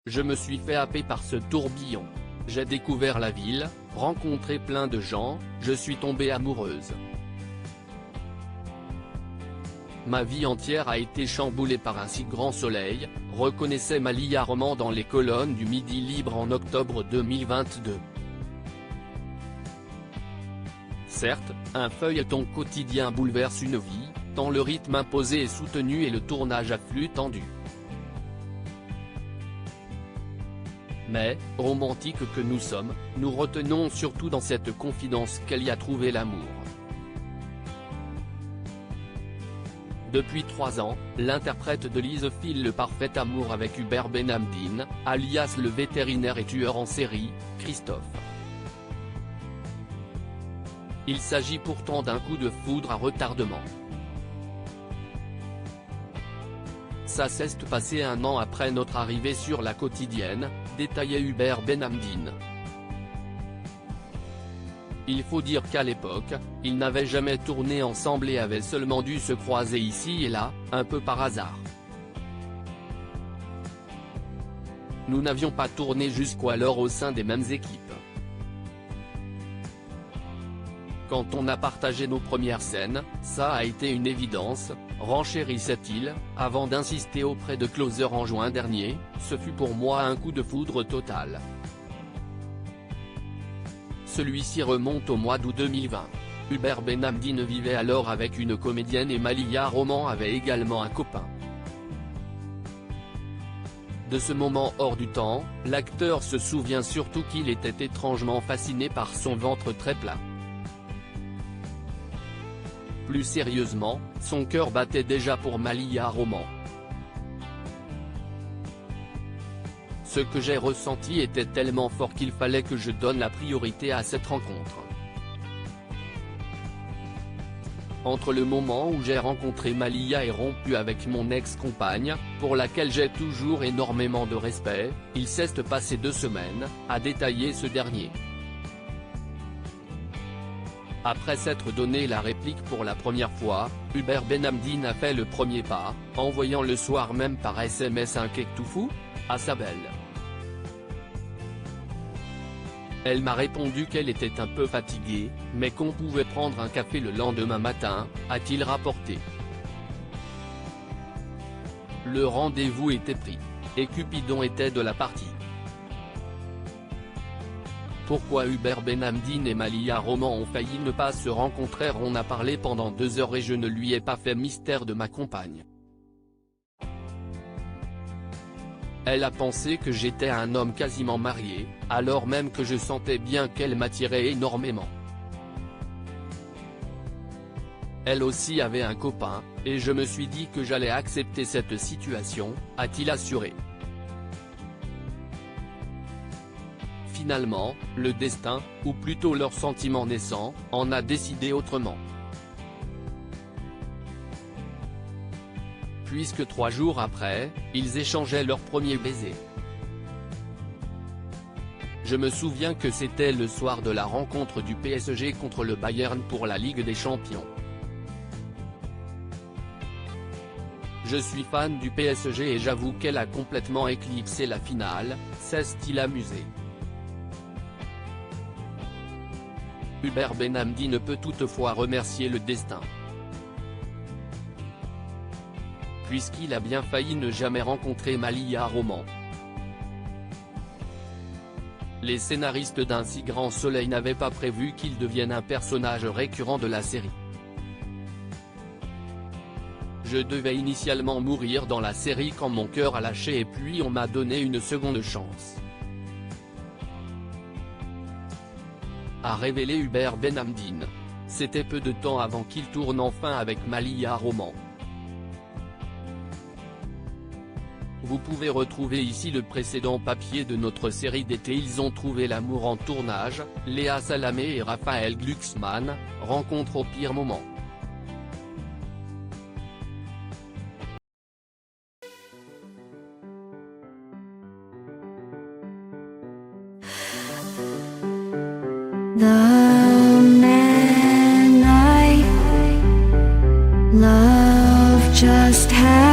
Je me suis fait happer par ce tourbillon. J'ai découvert la ville, rencontré plein de gens, je suis tombée amoureuse. Ma vie entière a été chamboulée par un si grand soleil, reconnaissait Malia Roman dans les colonnes du Midi Libre en octobre 2022. Certes, un feuilleton quotidien bouleverse une vie, tant le rythme imposé est soutenu et le tournage à flux tendu. Mais, romantiques que nous sommes, nous retenons surtout dans cette confidence qu'elle y a trouvé l'amour. Depuis 3 ans, l'interprète de Lise file le parfait amour avec Hubert Benhamdine, alias le vétérinaire et tueur en série, Christophe. Il s'agit pourtant d'un coup de foudre à retardement. Ça s'est passé 1 an après notre arrivée sur la quotidienne, détaillait Hubert Benhamdine. Il faut dire qu'à l'époque, ils n'avaient jamais tourné ensemble et avaient seulement dû se croiser ici et là, un peu par hasard. Nous n'avions pas tourné jusqu'alors au sein des mêmes équipes. Quand on a partagé nos premières scènes, ça a été une évidence, renchérissait-il, avant d'insister auprès de Closer en juin dernier, ce fut pour moi un coup de foudre total. Celui-ci remonte au mois d'août 2020. Hubert Benhamdine vivait alors avec une comédienne et Malia Roman avait également un copain. De ce moment hors du temps, l'acteur se souvient surtout qu'il était étrangement fasciné par son ventre très plat. Plus sérieusement, son cœur battait déjà pour Malia Roman. Ce que j'ai ressenti était tellement fort qu'il fallait que je donne la priorité à cette rencontre. Entre le moment où j'ai rencontré Malia et rompu avec mon ex-compagne, pour laquelle j'ai toujours énormément de respect, il s'est passé 2 semaines, a détaillé ce dernier. Après s'être donné la réplique pour la première fois, Hubert Benhamdine a fait le premier pas, envoyant le soir même par SMS un cake tout fou à sa belle. Elle m'a répondu qu'elle était un peu fatiguée, mais qu'on pouvait prendre un café le lendemain matin, a-t-il rapporté. Le rendez-vous était pris. Et Cupidon était de la partie. Pourquoi Hubert Benhamdine et Malia Roman ont failli ne pas se rencontrer? On a parlé pendant 2 heures et je ne lui ai pas fait mystère de ma compagne. Elle a pensé que j'étais un homme quasiment marié, alors même que je sentais bien qu'elle m'attirait énormément. Elle aussi avait un copain, et je me suis dit que j'allais accepter cette situation, a-t-il assuré. Finalement, le destin, ou plutôt leur sentiment naissant, en a décidé autrement. Puisque 3 jours après, ils échangeaient leur premier baiser. Je me souviens que c'était le soir de la rencontre du PSG contre le Bayern pour la Ligue des Champions. Je suis fan du PSG et j'avoue qu'elle a complètement éclipsé la finale, s'est-il amusé. Hubert Benhamdine peut toutefois remercier le destin. Puisqu'il a bien failli ne jamais rencontrer Malia Roman. Les scénaristes d'Un si grand soleil n'avaient pas prévu qu'il devienne un personnage récurrent de la série. Je devais initialement mourir dans la série quand mon cœur a lâché et puis on m'a donné une seconde chance. A révélé Hubert Benhamdine. C'était peu de temps avant qu'il tourne enfin avec Malia Roman. Vous pouvez retrouver ici le précédent papier de notre série d'été Ils ont trouvé l'amour en tournage, Léa Salamé et Raphaël Glucksmann, rencontre au pire moment. The man I love just had